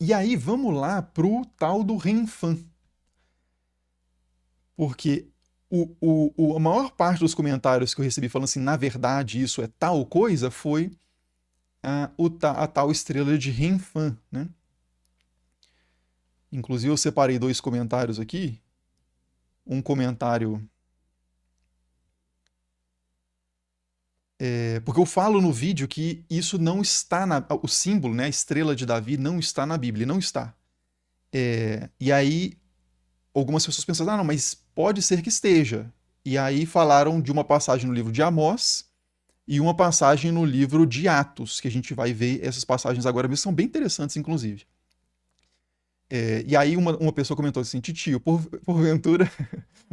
E aí vamos lá pro tal do Renfan, porque a maior parte dos comentários que eu recebi falando assim, na verdade isso é tal coisa, foi a tal estrela de Renfan, né? Inclusive eu separei dois comentários aqui. Um comentário porque eu falo no vídeo que isso não está o símbolo, né, a estrela de Davi não está na Bíblia, não está. E aí algumas pessoas pensam, ah, não, mas pode ser que esteja. E aí falaram de uma passagem no livro de Amós e uma passagem no livro de Atos, que a gente vai ver essas passagens agora mesmo, são bem interessantes, inclusive. E aí uma pessoa comentou assim, titio, porventura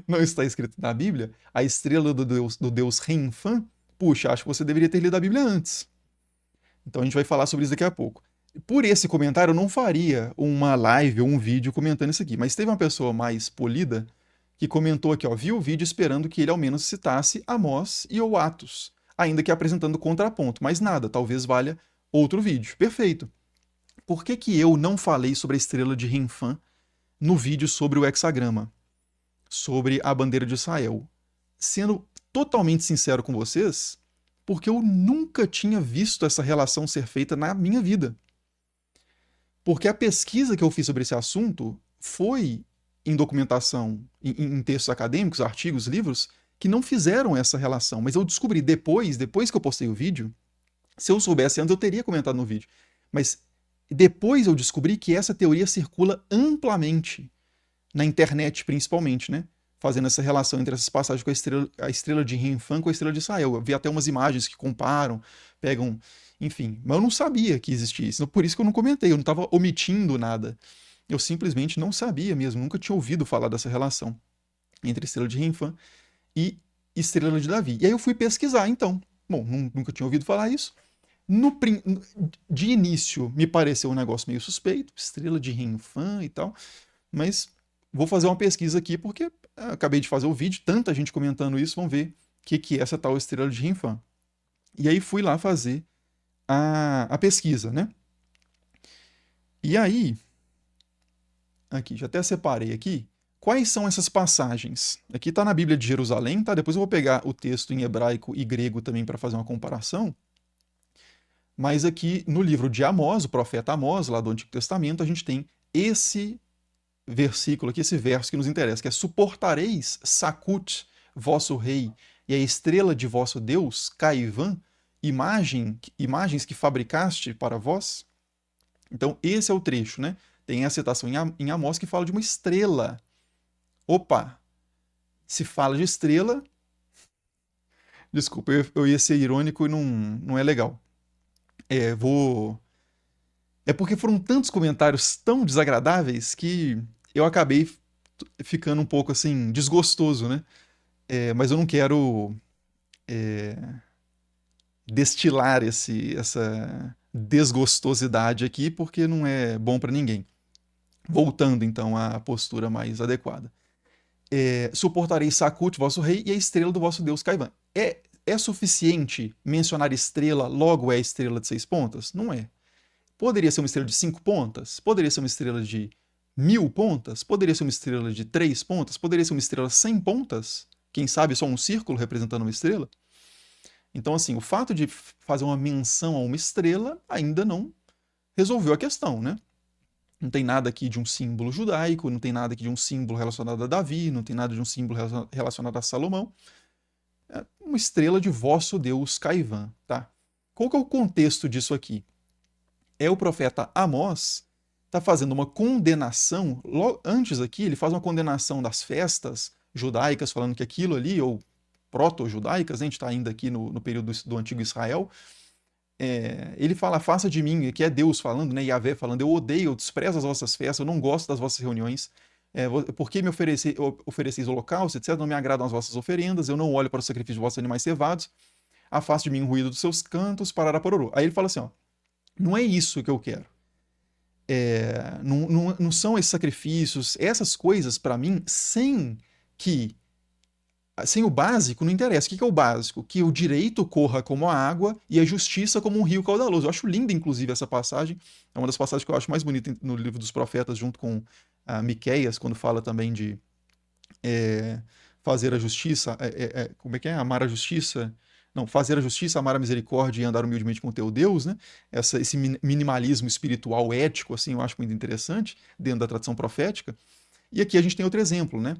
não está escrito na Bíblia a estrela do Deus Renfã? Puxa, acho que você deveria ter lido a Bíblia antes. Então a gente vai falar sobre isso daqui a pouco. Por esse comentário, eu não faria uma live ou um vídeo comentando isso aqui, mas teve uma pessoa mais polida que comentou aqui, ó, viu o vídeo esperando que ele ao menos citasse Amós e ou Atos, ainda que apresentando contraponto, mas nada, talvez valha outro vídeo. Perfeito. Por que que eu não falei sobre a estrela de Renfã no vídeo sobre o hexagrama, sobre a bandeira de Israel? Sendo totalmente sincero com vocês, porque eu nunca tinha visto essa relação ser feita na minha vida. Porque a pesquisa que eu fiz sobre esse assunto foi em documentação, em textos acadêmicos, artigos, livros, que não fizeram essa relação. Mas eu descobri depois que eu postei o vídeo, se eu soubesse antes, eu teria comentado no vídeo. Mas depois eu descobri que essa teoria circula amplamente na internet, principalmente, né? Fazendo essa relação entre essas passagens com a estrela de Renfã com a estrela de Israel. Eu vi até umas imagens que comparam, pegam, enfim. Mas eu não sabia que existia isso. Por isso que eu não comentei, eu não estava omitindo nada. Eu simplesmente não sabia mesmo, nunca tinha ouvido falar dessa relação entre estrela de Renfã e estrela de Davi. E aí eu fui pesquisar, então. Bom, nunca tinha ouvido falar isso. No, de início me pareceu um negócio meio suspeito, estrela de Renfã e tal, mas vou fazer uma pesquisa aqui porque acabei de fazer o vídeo, tanta gente comentando isso, vamos ver o que é essa tal estrela de Rinfã. E aí fui lá fazer a pesquisa, né? E aí, aqui, já até separei aqui, quais são essas passagens? Aqui está na Bíblia de Jerusalém, tá? Depois eu vou pegar o texto em hebraico e grego também para fazer uma comparação. Mas aqui no livro de Amós, o profeta Amós, lá do Antigo Testamento, a gente tem esse versículo aqui, esse verso que nos interessa, que é suportareis Sakut, vosso rei, e a estrela de vosso Deus, Caivã, imagens que fabricaste para vós? Então, esse é o trecho, né? Tem a citação em Amós que fala de uma estrela. Opa! Se fala de estrela, desculpa, eu ia ser irônico e não é legal. Vou. É porque foram tantos comentários tão desagradáveis que eu acabei ficando um pouco assim, desgostoso, né? Mas eu não quero destilar essa desgostosidade aqui, porque não é bom para ninguém. Voltando então à postura mais adequada. Suportarei Sakut, vosso rei, e a estrela do vosso Deus Caivan. É suficiente mencionar estrela, logo é a estrela de 6 pontas? Não é. Poderia ser uma estrela de 5 pontas? Poderia ser uma estrela de 1000 pontas? Poderia ser uma estrela de 3 pontas? Poderia ser uma estrela 100 pontas? Quem sabe só um círculo representando uma estrela? Então, assim, o fato de fazer uma menção a uma estrela ainda não resolveu a questão, né? Não tem nada aqui de um símbolo judaico, não tem nada aqui de um símbolo relacionado a Davi, não tem nada de um símbolo relacionado a Salomão. É uma estrela de vosso Deus Caivã, tá? Qual que é o contexto disso aqui? É o profeta Amós está fazendo uma condenação, antes aqui ele faz uma condenação das festas judaicas, falando que aquilo ali, ou proto-judaicas, a gente está ainda aqui no período do antigo Israel, ele fala, faça de mim, que é Deus falando, né, Yahvé falando, eu odeio, eu desprezo as vossas festas, eu não gosto das vossas reuniões, por que me ofereceis holocausto, etc., não me agradam as vossas oferendas, eu não olho para o sacrifício de vossos animais cevados, afaste de mim o ruído dos seus cantos, parará pororô. Aí ele fala assim, ó, não é isso que eu quero. Não são esses sacrifícios, essas coisas, para mim, sem que sem o básico não interessa. O que é o básico? Que o direito corra como a água e a justiça como um rio caudaloso. Eu acho linda, inclusive, essa passagem. É uma das passagens que eu acho mais bonita no livro dos profetas, junto com Miqueias, quando fala também de é, fazer a justiça. Como é que é? Amar a justiça. Não, fazer a justiça, amar a misericórdia e andar humildemente com o teu Deus, né? Esse minimalismo espiritual, ético, assim, eu acho muito interessante, dentro da tradição profética. E aqui a gente tem outro exemplo, né?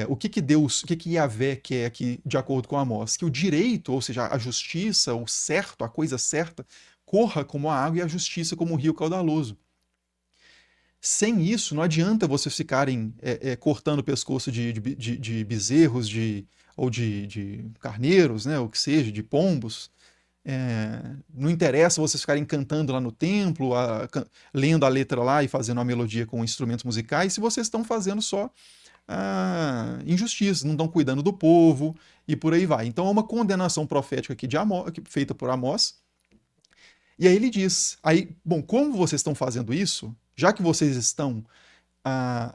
O que que Deus, o que que Yahvé quer aqui, de acordo com Amós? Que o direito, ou seja, a justiça, o certo, a coisa certa, corra como a água e a justiça como o rio caudaloso. Sem isso, não adianta vocês ficarem cortando o pescoço de bezerros, ou de carneiros, né, ou que seja, de pombos. Não interessa vocês ficarem cantando lá no templo, lendo a letra lá e fazendo uma melodia com instrumentos musicais, se vocês estão fazendo só injustiça, não estão cuidando do povo e por aí vai. Então é uma condenação profética aqui feita por Amós. E aí ele diz: aí, bom, como vocês estão fazendo isso, já que vocês estão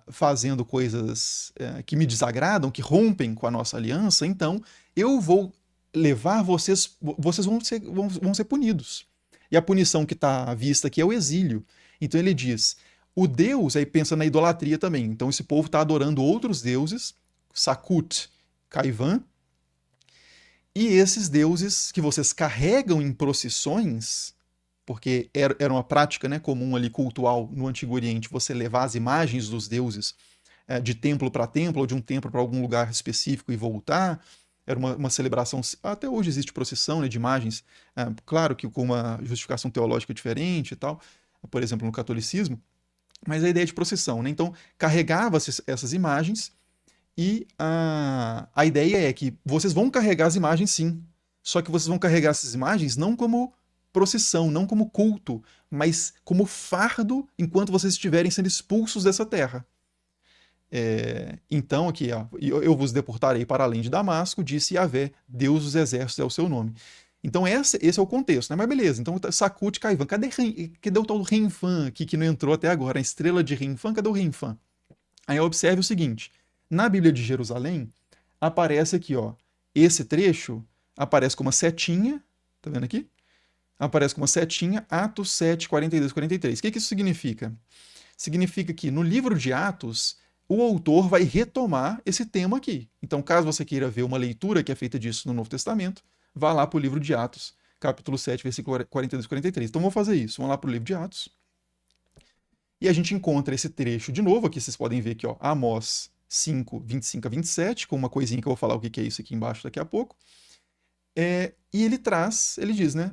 fazendo coisas que me desagradam, que rompem com a nossa aliança, então eu vou levar vocês, vocês vão ser punidos. E a punição que está à vista aqui é o exílio. Então ele diz: o Deus, aí pensa na idolatria também. Então esse povo está adorando outros deuses, Sakut, Kaivan, e esses deuses que vocês carregam em procissões, porque era uma prática, né, comum ali cultual no Antigo Oriente, você levar as imagens dos deuses de templo para templo, ou de um templo para algum lugar específico e voltar. Era uma celebração, até hoje existe procissão, né, de imagens, claro que com uma justificação teológica diferente e tal, por exemplo, no catolicismo, mas a ideia de procissão, né? Então, carregava-se essas imagens e a ideia é que vocês vão carregar as imagens sim, só que vocês vão carregar essas imagens não como procissão, não como culto, mas como fardo enquanto vocês estiverem sendo expulsos dessa terra. Então, aqui, ó, eu vos deportarei para além de Damasco, disse Yahvé, Deus dos exércitos é o seu nome. Então, esse é o contexto, né? Mas beleza, então Sakut, Kaivan, cadê o tal do Renfan aqui que não entrou até agora? A estrela de Renfan, cadê o Renfan? Aí observe o seguinte: na Bíblia de Jerusalém, aparece aqui, ó, esse trecho aparece com uma setinha, tá vendo aqui? Aparece com uma setinha, Atos 7, 42 e 43. O que isso significa? Significa que no livro de Atos, o autor vai retomar esse tema aqui. Então, caso você queira ver uma leitura que é feita disso no Novo Testamento, vá lá para o livro de Atos, capítulo 7, versículo 42 e 43. Então, vamos fazer isso. Vamos lá para o livro de Atos. E a gente encontra esse trecho de novo. Aqui vocês podem ver aqui, ó, Amós 5, 25 a 27, com uma coisinha que eu vou falar o que é isso aqui embaixo daqui a pouco. E ele diz, né?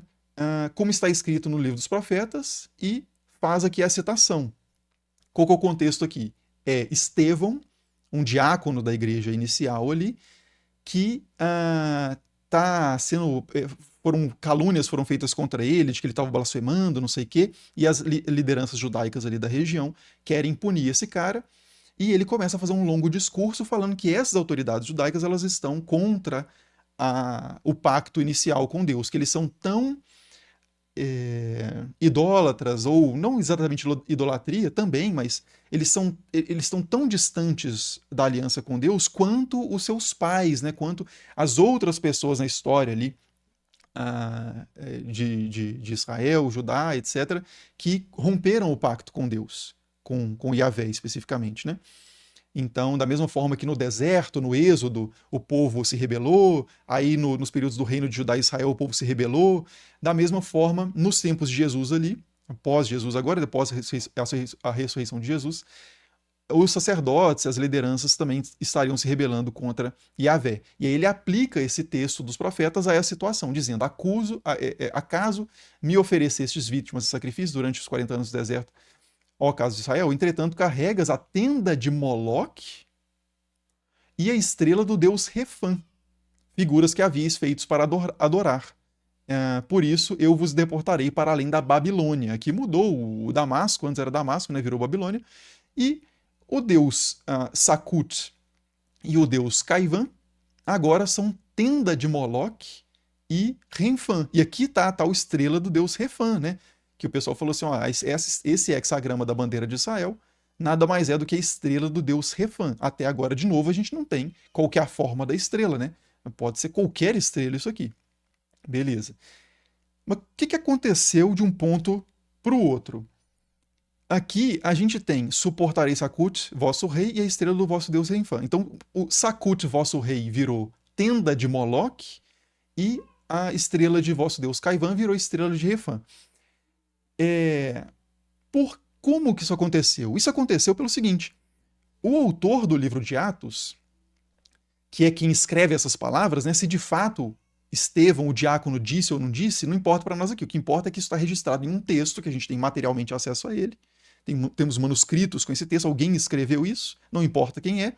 Como está escrito no livro dos profetas, e faz aqui a citação. Qual que é o contexto aqui? É Estevão, um diácono da igreja inicial ali, que está sendo. Calúnias foram feitas contra ele, de que ele estava blasfemando, não sei o quê, e as lideranças judaicas ali da região querem punir esse cara, e ele começa a fazer um longo discurso falando que essas autoridades judaicas elas estão contra o pacto inicial com Deus, que eles são tão idólatras, ou não exatamente idolatria também, mas eles estão tão distantes da aliança com Deus quanto os seus pais, né? Quanto as outras pessoas na história ali de Israel, Judá, etc., que romperam o pacto com Deus, com Yahvé especificamente, né? Então, da mesma forma que no deserto, no Êxodo, o povo se rebelou, aí nos períodos do reino de Judá e Israel o povo se rebelou, da mesma forma, nos tempos de Jesus ali, após Jesus agora, após a ressurreição de Jesus, os sacerdotes, as lideranças também estariam se rebelando contra Yahvé. E aí ele aplica esse texto dos profetas a essa situação, dizendo: acaso me oferecestes vítimas de sacrifício durante os 40 anos do deserto, ó casa de Israel? Entretanto, carregas a tenda de Moloque e a estrela do deus Refã, figuras que havíeis feitos para adorar. Por isso eu vos deportarei para além da Babilônia. Aqui mudou o Damasco, antes era Damasco, né, virou Babilônia. E o deus Sakut e o deus Kaivan agora são tenda de Moloque e Renfã. E aqui está a tal estrela do deus Refã, né? Que o pessoal falou assim: ó, esse hexagrama da bandeira de Israel nada mais é do que a estrela do deus Refã. Até agora, de novo, a gente não tem qual que é a forma da estrela, né? Pode ser qualquer estrela isso aqui. Beleza. Mas o que aconteceu de um ponto para o outro? Aqui a gente tem suportarei Sakut, vosso rei, e a estrela do vosso deus Refã. Então, o Sakut, vosso rei, virou tenda de Moloch, e a estrela de vosso deus Kaivan virou estrela de Refã. Como que isso aconteceu? Isso aconteceu pelo seguinte: o autor do livro de Atos, que é quem escreve essas palavras, né, se de fato Estevão, o diácono, disse ou não disse, não importa para nós aqui. O que importa é que isso está registrado em um texto, que a gente tem materialmente acesso a ele. Temos manuscritos com esse texto, alguém escreveu isso, não importa quem é.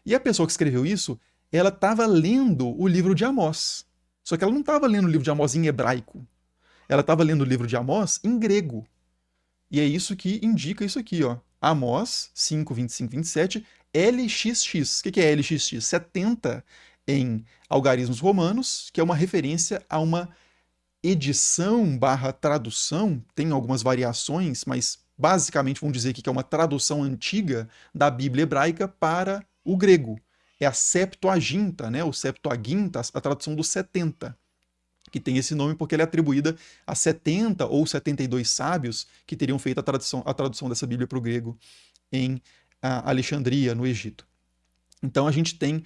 E a pessoa que escreveu isso, ela estava lendo o livro de Amós. Só que ela não estava lendo o livro de Amós em hebraico. Ela estava lendo o livro de Amós em grego. E é isso que indica isso aqui, ó. Amós 5, 25, 27, LXX. O que é LXX? 70 em algarismos romanos, que é uma referência a uma edição barra tradução, tem algumas variações, mas basicamente vamos dizer que é uma tradução antiga da Bíblia hebraica para o grego. É a Septuaginta, né? O Septuaginta, a tradução dos 70, que tem esse nome porque ela é atribuída a 70 ou 72 sábios que teriam feito a tradução dessa Bíblia para o grego em Alexandria, no Egito. Então a gente tem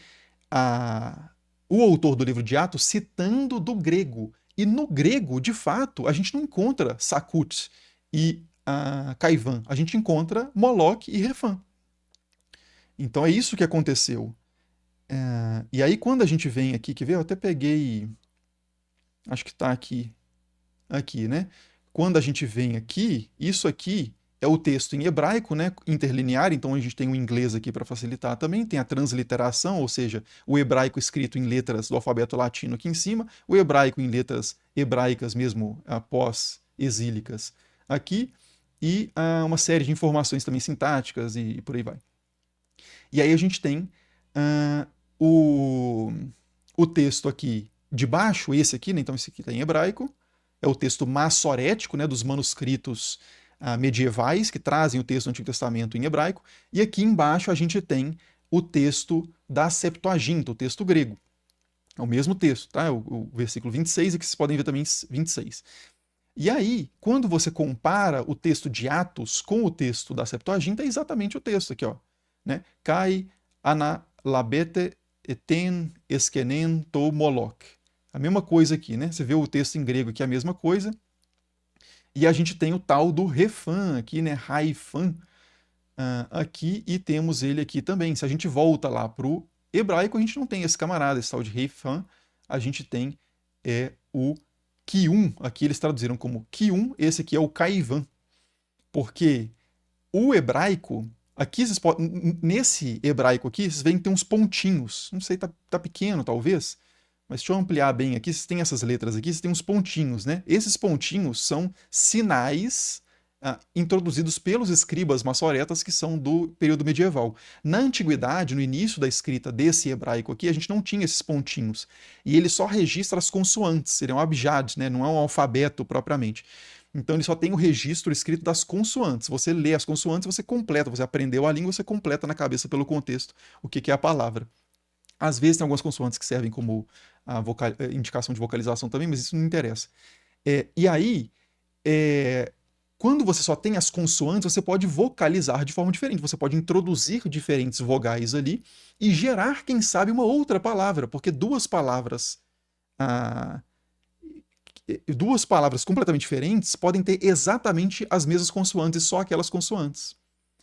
o autor do livro de Atos citando do grego. E no grego, de fato, a gente não encontra Sakut e Kaivan. A gente encontra Moloch e Refã. Então é isso que aconteceu. E aí quando a gente vem aqui, que vê, eu até peguei... Acho que está aqui. Aqui, né? Quando a gente vem aqui, isso aqui é o texto em hebraico, né, interlinear, então a gente tem o inglês aqui para facilitar também, tem a transliteração, ou seja, o hebraico escrito em letras do alfabeto latino aqui em cima, o hebraico em letras hebraicas mesmo, pós-exílicas aqui, e uma série de informações também sintáticas e por aí vai. E aí a gente tem o texto aqui de baixo, esse aqui, né, então esse aqui está em hebraico, é o texto massorético, né, dos manuscritos medievais que trazem o texto do Antigo Testamento em hebraico, e aqui embaixo a gente tem o texto da Septuaginta, o texto grego. É o mesmo texto, tá? O versículo 26, e que vocês podem ver também 26. E aí, quando você compara o texto de Atos com o texto da Septuaginta, é exatamente o texto aqui, ó, né? Kai ana labete eten eskenen to Moloch. A mesma coisa aqui, né? Você vê o texto em grego aqui, a mesma coisa. E a gente tem o tal do Refã aqui, né? Haifã aqui, e temos ele aqui também. Se a gente volta lá para o hebraico, a gente não tem esse camarada, esse tal de Refã. A gente tem o Kium. Aqui eles traduziram como Kium, esse aqui é o Kaivan. Porque o hebraico, aqui nesse hebraico aqui, vocês veem que tem uns pontinhos. Não sei, tá pequeno talvez. Mas deixa eu ampliar bem aqui, vocês têm essas letras aqui, vocês têm uns pontinhos, né? Esses pontinhos são sinais introduzidos pelos escribas massoretas que são do período medieval. Na antiguidade, no início da escrita desse hebraico aqui, a gente não tinha esses pontinhos. E ele só registra as consoantes, seriam abjads, né? Não é um alfabeto propriamente. Então ele só tem o registro escrito das consoantes. Você lê as consoantes, você completa, você aprendeu a língua, você completa na cabeça pelo contexto o que é a palavra. Às vezes tem algumas consoantes que servem como indicação de vocalização também, mas isso não interessa. E aí, quando você só tem as consoantes, você pode vocalizar de forma diferente. Você pode introduzir diferentes vogais ali e gerar, quem sabe, uma outra palavra, porque duas palavras completamente diferentes podem ter exatamente as mesmas consoantes, só aquelas consoantes.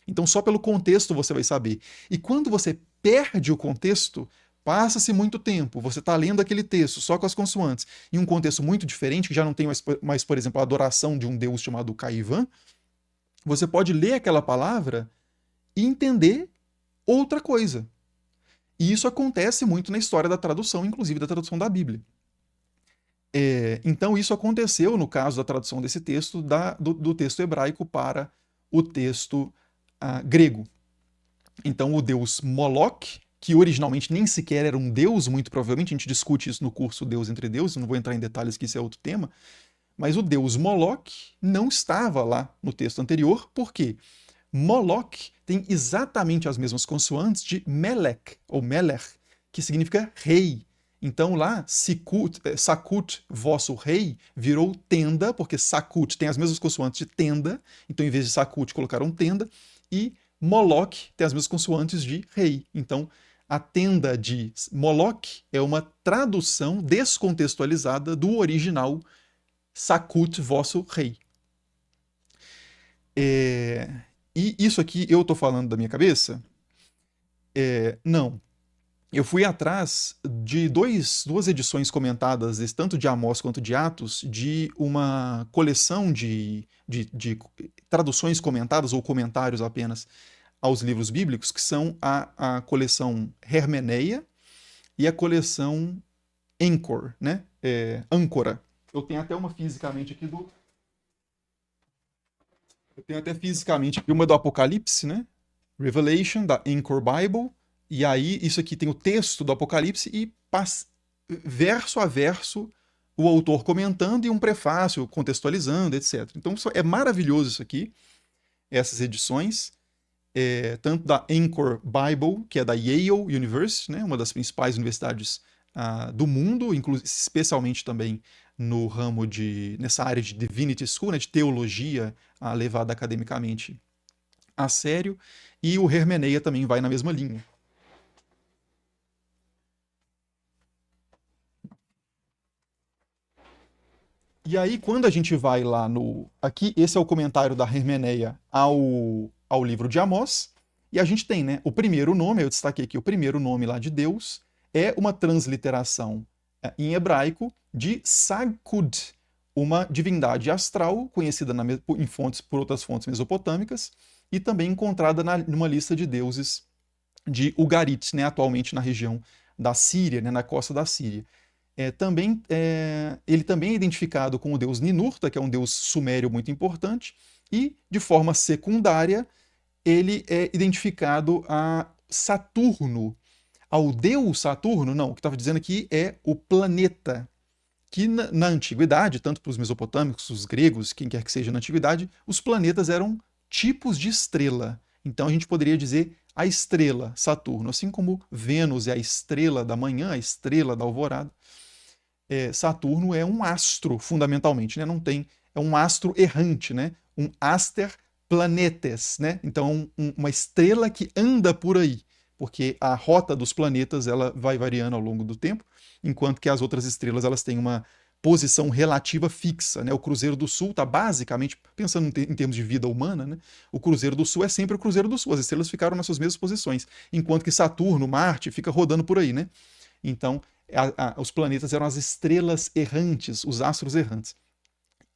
Então, só pelo contexto você vai saber. E quando você perde o contexto, passa-se muito tempo, você está lendo aquele texto só com as consoantes, em um contexto muito diferente, que já não tem mais, por exemplo, a adoração de um deus chamado Kaivan, você pode ler aquela palavra e entender outra coisa. E isso acontece muito na história da tradução, inclusive da tradução da Bíblia. Então isso aconteceu no caso da tradução desse texto, do texto hebraico para o texto grego. Então o deus Moloch, que originalmente nem sequer era um deus, muito provavelmente, a gente discute isso no curso Deus entre Deuses, não vou entrar em detalhes que isso é outro tema, mas o deus Moloch não estava lá no texto anterior, por quê? Moloch tem exatamente as mesmas consoantes de Melech, ou Melech, que significa rei. Então lá, Sakut, vosso rei, virou tenda, porque Sakut tem as mesmas consoantes de tenda, então em vez de Sakut colocaram tenda, e Moloch tem as mesmas consoantes de rei. Então a tenda de Moloch é uma tradução descontextualizada do original Sakut, vosso rei. E isso aqui eu tô falando da minha cabeça? Não. Eu fui atrás de duas edições comentadas, tanto de Amós quanto de Atos, de uma coleção de traduções comentadas ou comentários apenas aos livros bíblicos, que são a coleção Hermeneia e a coleção Encor, né? Âncora. Eu tenho até uma fisicamente aqui do. Eu tenho até fisicamente aqui uma do Apocalipse, né? Revelation, da Anchor Bible. E aí, isso aqui tem o texto do Apocalipse e verso a verso o autor comentando e um prefácio contextualizando, etc. Então é maravilhoso isso aqui, essas edições, tanto da Anchor Bible, que é da Yale University, né, uma das principais universidades do mundo, especialmente também no ramo nessa área de Divinity School, né, de teologia levada academicamente a sério, e o Hermeneia também vai na mesma linha. E aí, quando a gente vai lá no. Aqui, esse é o comentário da Hermeneia ao livro de Amós. E a gente tem, né? O primeiro nome, eu destaquei aqui, o primeiro nome lá de Deus é uma transliteração em hebraico de Sagkud, uma divindade astral conhecida por outras fontes mesopotâmicas e também encontrada numa lista de deuses de Ugarit, né? Atualmente na região da Síria, né? Na costa da Síria. Ele também é identificado com o deus Ninurta, que é um deus sumério muito importante, e, de forma secundária, ele é identificado a Saturno. Ao deus Saturno, não, o que estava dizendo aqui é o planeta, que na antiguidade, tanto para os mesopotâmicos, os gregos, quem quer que seja na antiguidade, os planetas eram tipos de estrela. Então a gente poderia dizer a estrela Saturno, assim como Vênus é a estrela da manhã, a estrela da alvorada. Saturno é um astro, fundamentalmente, né? Não tem, é um astro errante, né? Um aster planetes, né? Então, uma estrela que anda por aí, porque a rota dos planetas ela vai variando ao longo do tempo, enquanto que as outras estrelas elas têm uma posição relativa fixa, né? O Cruzeiro do Sul está basicamente, pensando em termos de vida humana, né? O Cruzeiro do Sul é sempre o Cruzeiro do Sul, as estrelas ficaram nas suas mesmas posições, enquanto que Saturno, Marte, fica rodando por aí, né? Então, os planetas eram as estrelas errantes, os astros errantes.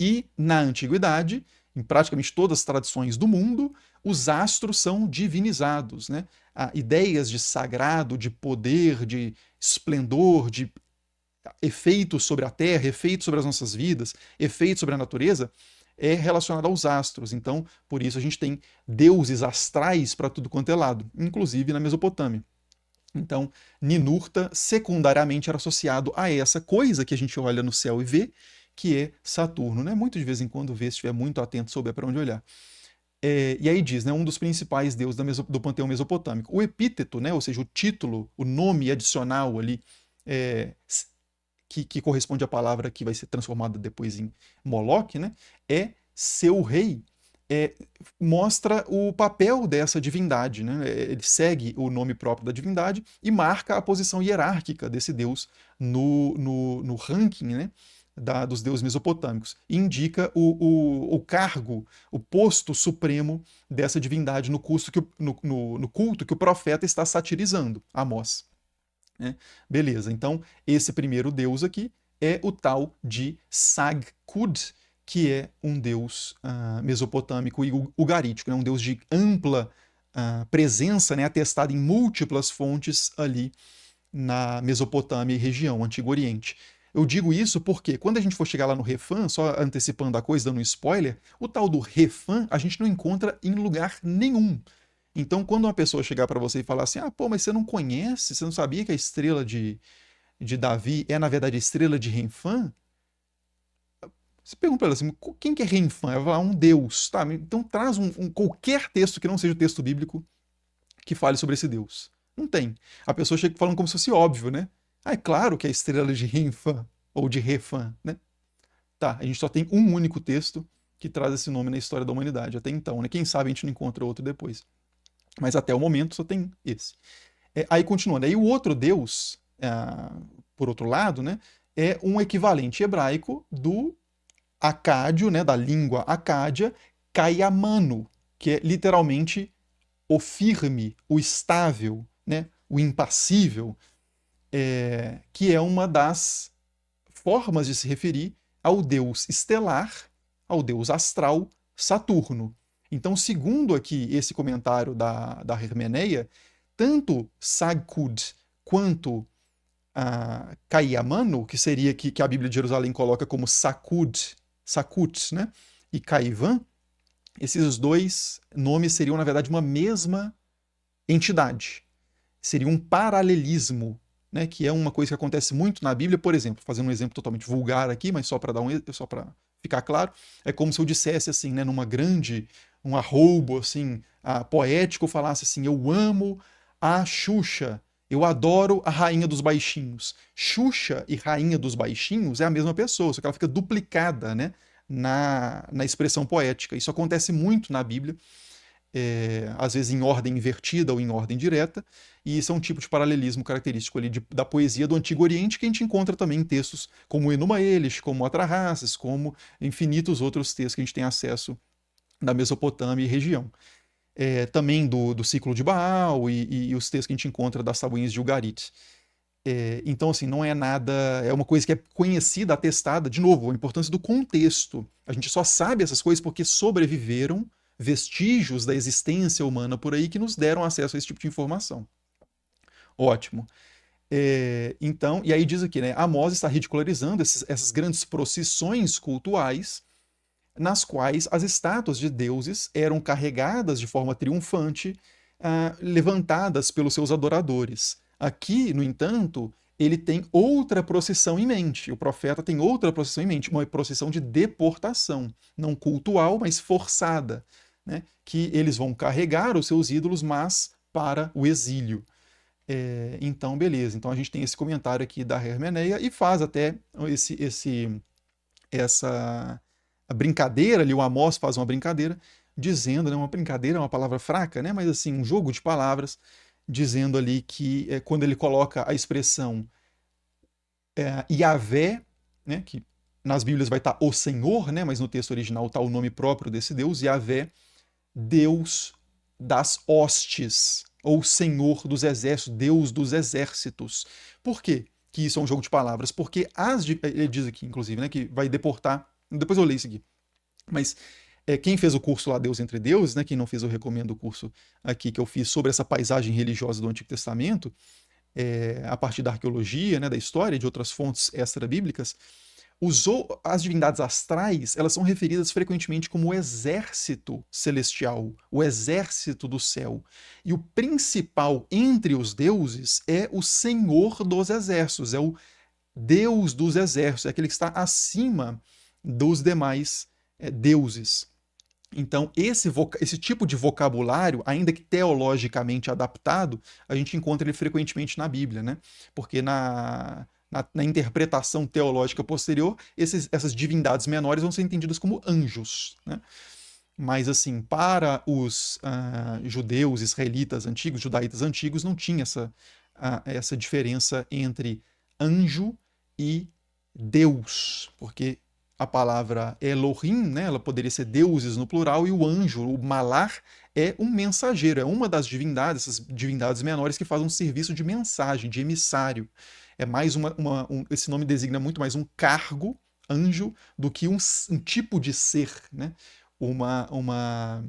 E na antiguidade, em praticamente todas as tradições do mundo, os astros são divinizados, né? Ideias de sagrado, de poder, de esplendor, de efeitos sobre a Terra, efeitos sobre as nossas vidas, efeitos sobre a natureza, é relacionado aos astros. Então, por isso a gente tem deuses astrais para tudo quanto é lado, inclusive na Mesopotâmia. Então, Ninurta secundariamente era associado a essa coisa que a gente olha no céu e vê, que é Saturno, né? Muito de vez em quando vê, se estiver muito atento, souber para onde olhar. E aí diz, né, um dos principais deuses do panteão mesopotâmico. O epíteto, né, ou seja, o título, o nome adicional ali, é, que corresponde à palavra que vai ser transformada depois em Moloch, né, é seu rei. Mostra o papel dessa divindade, né? Ele segue o nome próprio da divindade e marca a posição hierárquica desse deus no ranking, né? Dos deuses mesopotâmicos. E indica o cargo, o posto supremo dessa divindade no culto que o profeta está satirizando, Amós. Né? Beleza, então esse primeiro deus aqui é o tal de Sagkud, que é um deus mesopotâmico e ugarítico, é um deus de ampla presença, né, atestado em múltiplas fontes ali na Mesopotâmia e região, Antigo Oriente. Eu digo isso porque quando a gente for chegar lá no Refã, só antecipando a coisa, dando um spoiler, o tal do Refã a gente não encontra em lugar nenhum. Então, quando uma pessoa chegar para você e falar assim, pô, mas você não conhece, você não sabia que a estrela de Davi é, na verdade, a estrela de Renfã? Você pergunta para ela assim, quem que é Renfã? Ela vai falar, um deus. Tá, então traz qualquer texto que não seja o texto bíblico que fale sobre esse deus. Não tem. A pessoa chega falando como se fosse óbvio, né? Ah, é claro que é a estrela de Renfã, ou de Refã, né? Tá, a gente só tem um único texto que traz esse nome na história da humanidade até então, né? Quem sabe a gente não encontra outro depois. Mas até o momento só tem esse. Aí continuando, aí o outro deus, por outro lado, né, é um equivalente hebraico do acádio, né, da língua acádia, Kayamano, que é literalmente o firme, o estável, né, o impassível, que é uma das formas de se referir ao deus estelar, ao deus astral Saturno. Então, segundo aqui esse comentário da Hermeneia, tanto Sagkud quanto Kayamano, que seria que a Bíblia de Jerusalém coloca como Sakut, né? E Kaivan, esses dois nomes seriam, na verdade, uma mesma entidade. Seria um paralelismo, né? Que é uma coisa que acontece muito na Bíblia, por exemplo, fazendo um exemplo totalmente vulgar aqui, mas só para só para ficar claro, é como se eu dissesse assim, né, um arroubo assim, poético, falasse assim: eu amo a Xuxa, eu adoro a Rainha dos Baixinhos. Xuxa e Rainha dos Baixinhos é a mesma pessoa, só que ela fica duplicada, né, na expressão poética. Isso acontece muito na Bíblia, às vezes em ordem invertida ou em ordem direta, e isso é um tipo de paralelismo característico ali da poesia do Antigo Oriente, que a gente encontra também em textos como Enuma Elish, como Atrahasis, como infinitos outros textos que a gente tem acesso da Mesopotâmia e região. Também do ciclo de Baal e os textos que a gente encontra das tabuinhas de Ugarit. Então, assim, não é nada. É uma coisa que é conhecida, atestada. De novo, a importância do contexto. A gente só sabe essas coisas porque sobreviveram vestígios da existência humana por aí que nos deram acesso a esse tipo de informação. Ótimo. Então, e aí diz aqui, né? Amós está ridicularizando essas grandes procissões cultuais nas quais as estátuas de deuses eram carregadas de forma triunfante, levantadas pelos seus adoradores. Aqui, no entanto, ele tem outra procissão em mente. O profeta tem outra procissão em mente, uma procissão de deportação, não cultual, mas forçada, né? Que eles vão carregar os seus ídolos, mas para o exílio. Então, beleza. Então a gente tem esse comentário aqui da Hermeneia e faz até essa a brincadeira ali, o Amós faz uma brincadeira, dizendo, né, uma brincadeira é uma palavra fraca, né, mas assim, um jogo de palavras, dizendo ali que quando ele coloca a expressão Yahvé, né, que nas Bíblias vai estar o Senhor, né, mas no texto original está o nome próprio desse Deus, Yahvé, Deus das hostes, ou Senhor dos exércitos, Deus dos exércitos. Por quê que isso é um jogo de palavras? Porque ele diz aqui, inclusive, né, que vai deportar. Depois eu leio isso aqui. Mas quem fez o curso lá, Deus Entre Deuses, né, quem não fez, eu recomendo o curso aqui que eu fiz sobre essa paisagem religiosa do Antigo Testamento, a partir da arqueologia, né, da história e de outras fontes extra-bíblicas. As divindades astrais, elas são referidas frequentemente como o exército celestial, o exército do céu. E o principal entre os deuses é o Senhor dos exércitos, é o Deus dos exércitos, é aquele que está acima dos demais deuses. Então, esse tipo de vocabulário, ainda que teologicamente adaptado, a gente encontra ele frequentemente na Bíblia, né? Porque na interpretação teológica posterior, essas divindades menores vão ser entendidas como anjos, né? Mas, assim, para os judeus, israelitas antigos, judaítas antigos, não tinha essa diferença entre anjo e Deus, porque a palavra Elohim, né, ela poderia ser deuses no plural, e o anjo, o malar, é um mensageiro, é uma das divindades, essas divindades menores que fazem um serviço de mensagem, de emissário. É mais esse nome designa muito mais um cargo, anjo, do que um tipo de ser, né? Uma, uma,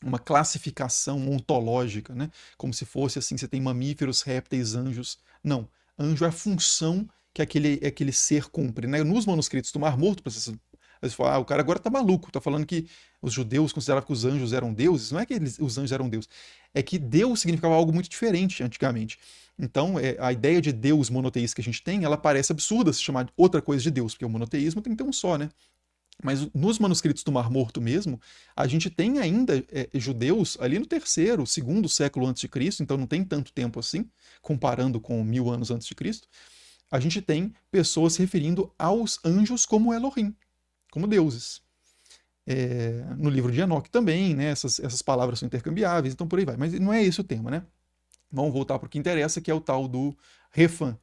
uma classificação ontológica, né? Como se fosse assim, você tem mamíferos, répteis, anjos. Não, anjo é a função que aquele ser cumpre, né? Nos manuscritos do Mar Morto, você fala, o cara agora tá maluco, tá falando que os judeus consideravam que os anjos eram deuses. Não é que os anjos eram deuses, é que Deus significava algo muito diferente antigamente. Então, a ideia de Deus monoteísta que a gente tem, ela parece absurda se chamar de outra coisa de Deus, porque o monoteísmo tem que ter um só, né? Mas nos manuscritos do Mar Morto mesmo, a gente tem ainda judeus ali no terceiro, segundo século antes de Cristo, então não tem tanto tempo assim, comparando com 1000 anos antes de Cristo. A gente tem pessoas se referindo aos anjos como Elohim, como deuses. No livro de Enoque também, né, essas palavras são intercambiáveis, então por aí vai. Mas não é esse o tema, né? Vamos voltar para o que interessa, que é o tal do Refan.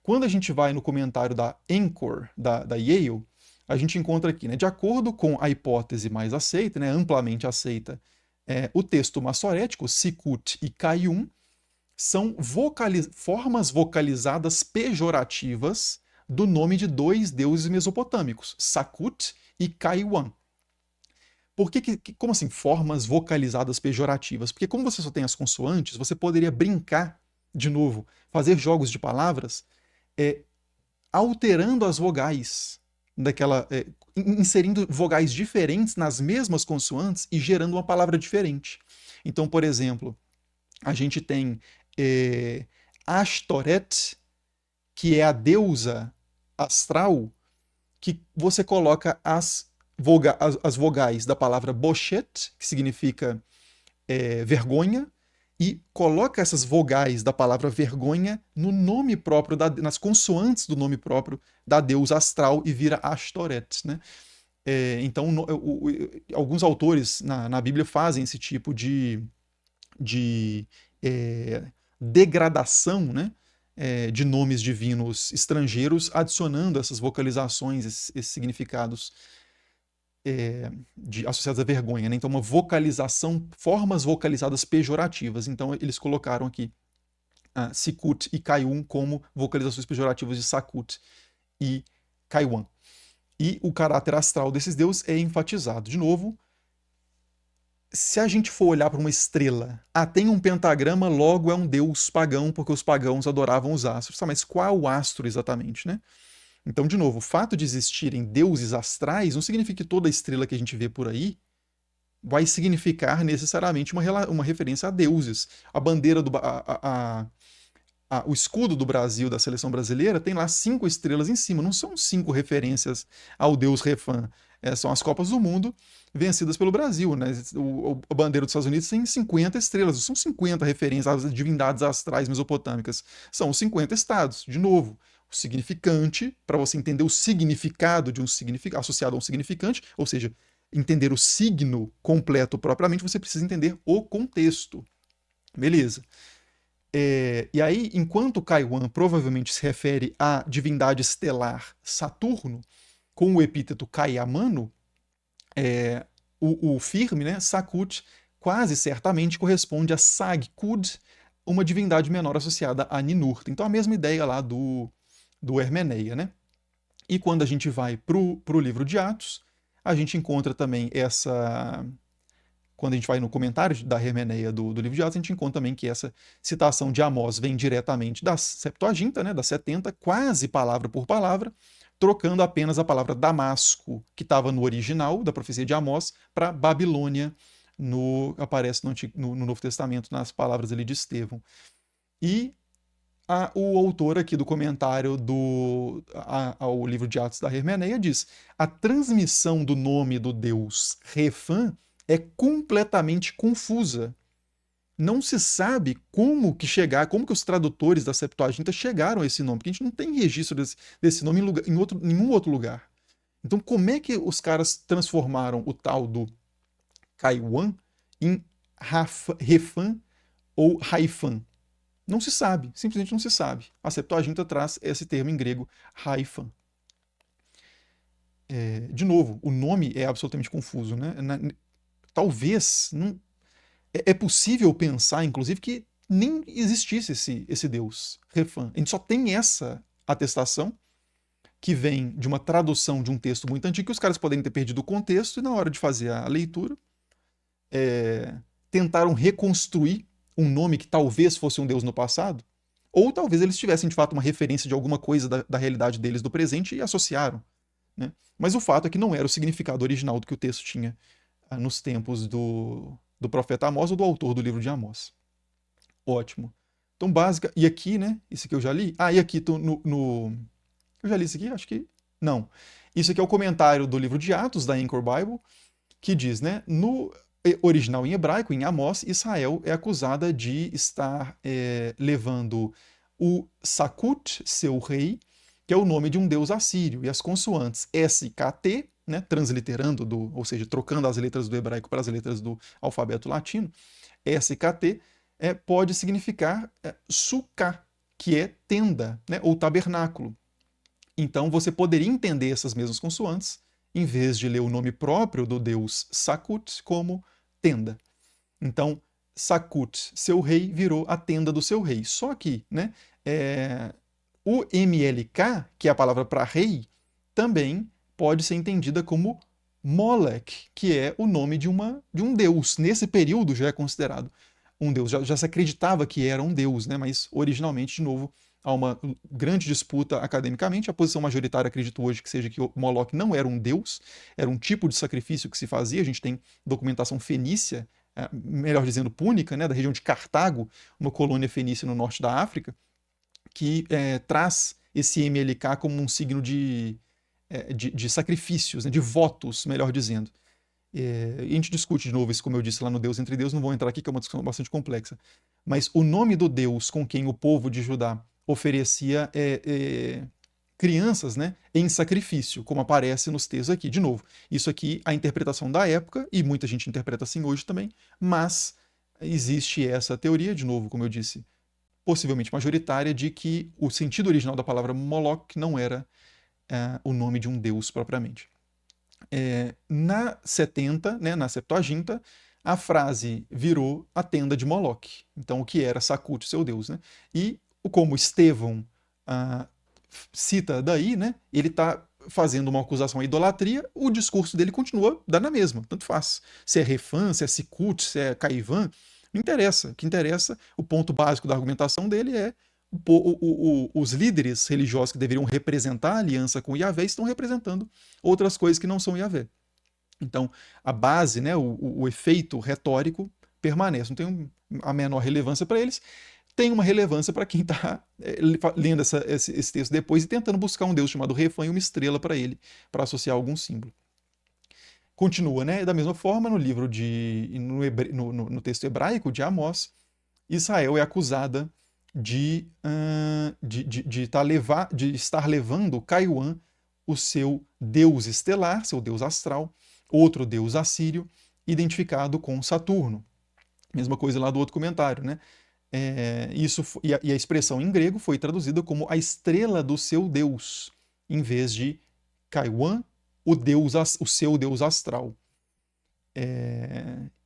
Quando a gente vai no comentário da Anchor, da Yale, a gente encontra aqui, né, de acordo com a hipótese mais aceita, né, amplamente aceita, o texto massorético, Sikut e Kayum, são formas vocalizadas pejorativas do nome de dois deuses mesopotâmicos, Sakut e Kaiwan. Por como assim, formas vocalizadas pejorativas? Porque como você só tem as consoantes, você poderia brincar, de novo, fazer jogos de palavras, alterando as vogais inserindo vogais diferentes nas mesmas consoantes e gerando uma palavra diferente. Então, por exemplo, a gente tem Ashtoret, que é a deusa astral, que você coloca as vogais da palavra Boshet, que significa vergonha, e coloca essas vogais da palavra vergonha no nome próprio, nas consoantes do nome próprio da deusa astral e vira Ashtoret, né? Então, alguns autores na Bíblia fazem esse tipo de degradação, né? De nomes divinos estrangeiros, adicionando essas vocalizações, esses significados associados à vergonha, né? Então, uma vocalização, formas vocalizadas pejorativas. Então, eles colocaram aqui Sikut e Kaiun como vocalizações pejorativas de Sakut e Kaiwan. E o caráter astral desses deuses é enfatizado. De novo, se a gente for olhar para uma estrela, tem um pentagrama, logo é um deus pagão, porque os pagãos adoravam os astros. Mas qual é o astro exatamente, né? Então, de novo, o fato de existirem deuses astrais não significa que toda estrela que a gente vê por aí vai significar necessariamente uma referência a deuses. A bandeira o escudo do Brasil, da seleção brasileira, tem lá 5 estrelas em cima. Não são 5 referências ao deus Refan. São as Copas do Mundo vencidas pelo Brasil, né? A bandeira dos Estados Unidos tem 50 estrelas. Não são 50 referências às divindades astrais mesopotâmicas. São os 50 estados. De novo, o significante, para você entender o significado de um significado associado a um significante, ou seja, entender o signo completo propriamente, você precisa entender o contexto. Beleza. E aí, enquanto Kaiwan provavelmente se refere à divindade estelar Saturno, com o epíteto Kaiamano, o firme, né, Sakut, quase certamente corresponde a Sagkud, uma divindade menor associada a Ninurta. Então, a mesma ideia lá do Hermeneia, né? E quando a gente vai para o livro de Atos, a gente encontra também quando a gente vai no comentário da Hermeneia do livro de Atos, a gente encontra também que essa citação de Amós vem diretamente da Septuaginta, né, da 70, quase palavra por palavra, trocando apenas a palavra Damasco, que estava no original da profecia de Amós, para Babilônia, aparece no Novo Testamento, nas palavras ali de Estevão. E o autor aqui do comentário ao livro de Atos da Hermeneia diz: a transmissão do nome do deus Refã é completamente confusa. Não se sabe como que os tradutores da Septuaginta chegaram a esse nome, porque a gente não tem registro desse nome em nenhum outro lugar. Então, como é que os caras transformaram o tal do Kaiwan em Refã ou Haifan? Não se sabe, simplesmente não se sabe. A Septuaginta traz esse termo em grego, Haifan. De novo, o nome é absolutamente confuso, né? Talvez é possível pensar, inclusive, que nem existisse esse deus, Refã. A gente só tem essa atestação, que vem de uma tradução de um texto muito antigo, que os caras podem ter perdido o contexto e na hora de fazer a leitura tentaram reconstruir um nome que talvez fosse um deus no passado, ou talvez eles tivessem de fato uma referência de alguma coisa da realidade deles do presente e associaram. Né? Mas o fato é que não era o significado original do que o texto tinha nos tempos do profeta Amós ou do autor do livro de Amós. Ótimo. Então, básica. E aqui, né? Isso que eu já li. E aqui eu já li isso aqui? Acho que Não. Isso aqui é o comentário do livro de Atos, da Anchor Bible, que diz, né, no original em hebraico, em Amós, Israel é acusada de estar levando o Sakut, seu rei, que é o nome de um deus assírio, e as consoantes SKT, né, transliterando, ou seja, trocando as letras do hebraico para as letras do alfabeto latino, SKT pode significar sukkah, que é tenda, né, ou tabernáculo. Então você poderia entender essas mesmas consoantes, em vez de ler o nome próprio do deus Sakut como tenda. Então, Sakut, seu rei, virou a tenda do seu rei. Só que, né, o MLK, que é a palavra para rei, também pode ser entendida como Molech, que é o nome de um deus. Nesse período já é considerado um deus. Já se acreditava que era um deus, né? Mas originalmente, de novo, há uma grande disputa academicamente. A posição majoritária acredita hoje que seja que o Moloch não era um deus, era um tipo de sacrifício que se fazia. A gente tem documentação fenícia, melhor dizendo púnica, né? Da região de Cartago, uma colônia fenícia no norte da África, que traz esse MLK como um signo de sacrifícios, né, de votos, melhor dizendo. A gente discute de novo isso, como eu disse lá no Deus Entre Deus, não vou entrar aqui, que é uma discussão bastante complexa. Mas o nome do Deus com quem o povo de Judá oferecia crianças, né, em sacrifício, como aparece nos textos aqui. De novo, isso aqui a interpretação da época, e muita gente interpreta assim hoje também, mas existe essa teoria, de novo, como eu disse, possivelmente majoritária, de que o sentido original da palavra Moloch não era o nome de um deus propriamente. Na 70, né, na Septuaginta, a frase virou a tenda de Moloch. Então, o que era Sakut, seu deus, né? E como Estevão cita daí, né, ele está fazendo uma acusação à idolatria, o discurso dele continua dando a mesma, tanto faz. Se é Refã, se é Sikut, se é Caivan, não interessa. O que interessa, o ponto básico da argumentação dele é os líderes religiosos que deveriam representar a aliança com Yahvé estão representando outras coisas que não são Yahvé. Então, a base, né, o efeito retórico permanece, não tem a menor relevância para eles, tem uma relevância para quem está lendo esse texto depois e tentando buscar um deus chamado Refã e uma estrela para ele, para associar algum símbolo. Continua, né? Da mesma forma, no livro no texto hebraico de Amós, Israel é acusada de estar levando Caiuã, o seu deus estelar, seu deus astral, outro deus assírio, identificado com Saturno. Mesma coisa lá do outro comentário, né? E a expressão em grego foi traduzida como a estrela do seu deus, em vez de Caiuã, o seu deus astral.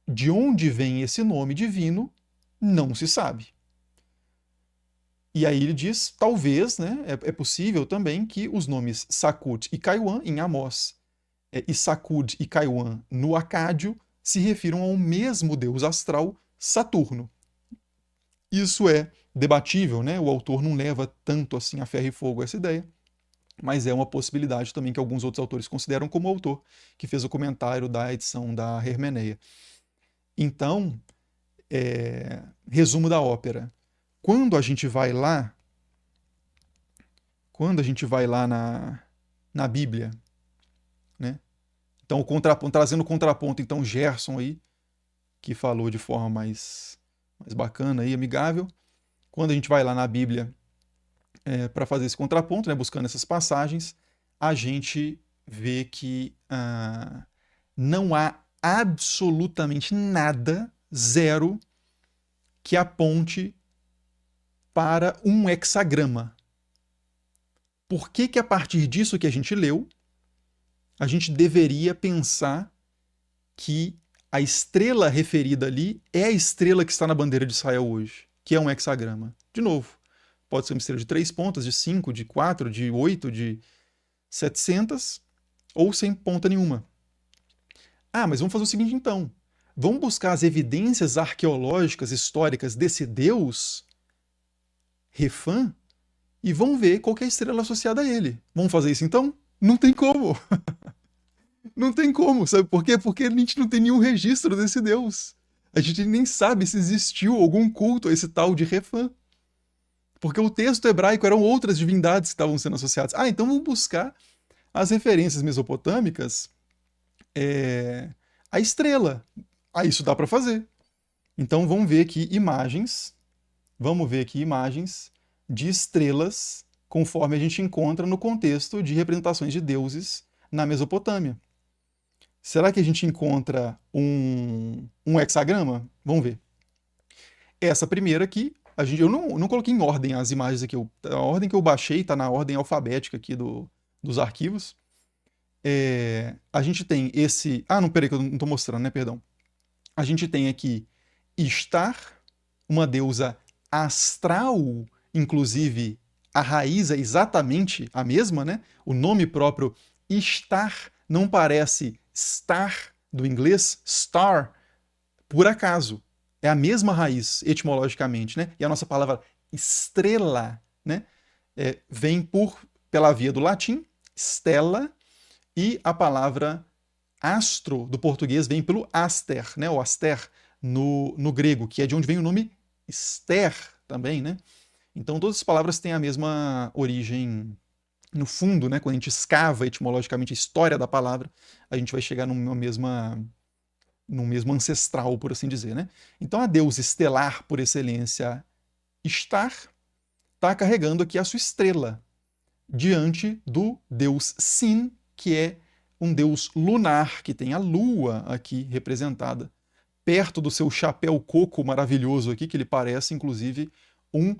De onde vem esse nome divino, não se sabe. E aí ele diz, talvez, né, é possível também que os nomes Sakut e Caiuã, em Amós, e Sakut e Caiuã no Acádio, se refiram ao mesmo deus astral, Saturno. Isso é debatível, né? O autor não leva tanto assim a ferro e fogo essa ideia, mas é uma possibilidade também que alguns outros autores consideram como o autor que fez o comentário da edição da Hermeneia. Então, resumo da ópera. Quando a gente vai lá na Bíblia, né? Então, trazendo o contraponto, então, Gerson aí, que falou de forma mais bacana e amigável. Quando a gente vai lá na Bíblia para fazer esse contraponto, né, buscando essas passagens, a gente vê que não há absolutamente nada, zero, que aponte para um hexagrama. Por que a partir disso que a gente leu, a gente deveria pensar que a estrela referida ali é a estrela que está na bandeira de Israel hoje, que é um hexagrama? De novo, pode ser uma estrela de 3 pontas, de 5, de 4, de 8, de 700, ou sem ponta nenhuma. Mas vamos fazer o seguinte então. Vamos buscar as evidências arqueológicas, históricas desse deus, Refã, e vamos ver qual que é a estrela associada a ele. Vamos fazer isso então? Não tem como. Não tem como, sabe por quê? Porque a gente não tem nenhum registro desse deus. A gente nem sabe se existiu algum culto a esse tal de Refã. Porque o texto hebraico eram outras divindades que estavam sendo associadas. Então vamos buscar as referências mesopotâmicas, a estrela. Aí isso dá para fazer. Então vamos ver aqui imagens de estrelas conforme a gente encontra no contexto de representações de deuses na Mesopotâmia. Será que a gente encontra um hexagrama? Vamos ver. Essa primeira aqui, eu não coloquei em ordem as imagens aqui. A ordem que eu baixei está na ordem alfabética aqui dos arquivos. A gente tem esse... Ah, não, peraí que eu não estou mostrando, né? Perdão. A gente tem aqui Ishtar, uma deusa astral, inclusive a raiz é exatamente a mesma, né? O nome próprio Ishtar não parece star do inglês, star, por acaso. É a mesma raiz, etimologicamente, né? E a nossa palavra estrela, né? Vem pela via do latim, stella, e a palavra astro do português vem pelo aster, né? O aster no grego, que é de onde vem o nome Esther também, né? Então todas as palavras têm a mesma origem no fundo, né? Quando a gente escava etimologicamente a história da palavra, a gente vai chegar num mesmo ancestral, por assim dizer, né? Então a deusa estelar por excelência, Ishtar, está carregando aqui a sua estrela diante do deus Sin, que é um deus lunar, que tem a lua aqui representada, perto do seu chapéu coco maravilhoso aqui, que ele parece, inclusive, um